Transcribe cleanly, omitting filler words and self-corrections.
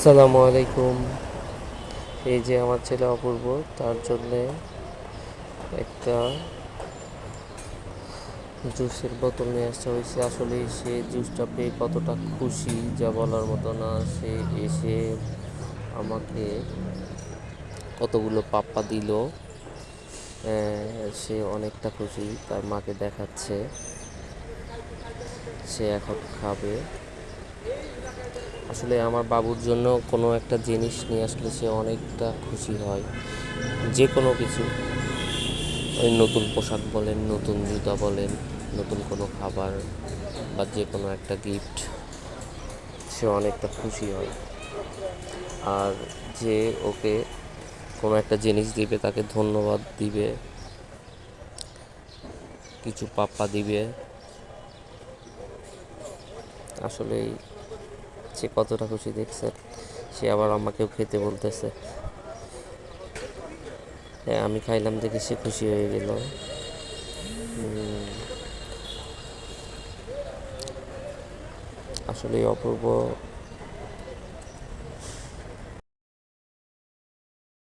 আসসালামু আলাইকুম। এই যে আমার ছেলে অপূর্ব, তার জন্যে একটা জুসের বোতল নিয়ে আসতে হয়েছে। আসলে সে জুসটা পেয়ে কতটা খুশি যা বলার মতো না। সে এসে আমাকে কতগুলো পাপ্পা দিল। সে অনেকটা খুশি, তার মাকে দেখাচ্ছে, সে এখন খাবে। আসলে আমার বাবুর জন্য কোনো একটা জিনিস নিয়ে আসলে সে অনেকটা খুশি হয়। যে কোনো কিছু, ওই নতুন পোশাক বলেন, নতুন জুতা বলেন, নতুন কোনো খাবার বা যে কোনো একটা গিফট, সে অনেকটা খুশি হয়। আর যে ওকে কোনো একটা জিনিস দিবে তাকে ধন্যবাদ দিবে, কিছু পাপ্পা দিবে। আসলেই সে কতটা খুশি দেখছেন। সে আবার আমাকেও খেতে বলতেছে। হ্যাঁ, আমি খাইলাম দেখে সে খুশি হয়ে গেল। আসলেই অপূর্ব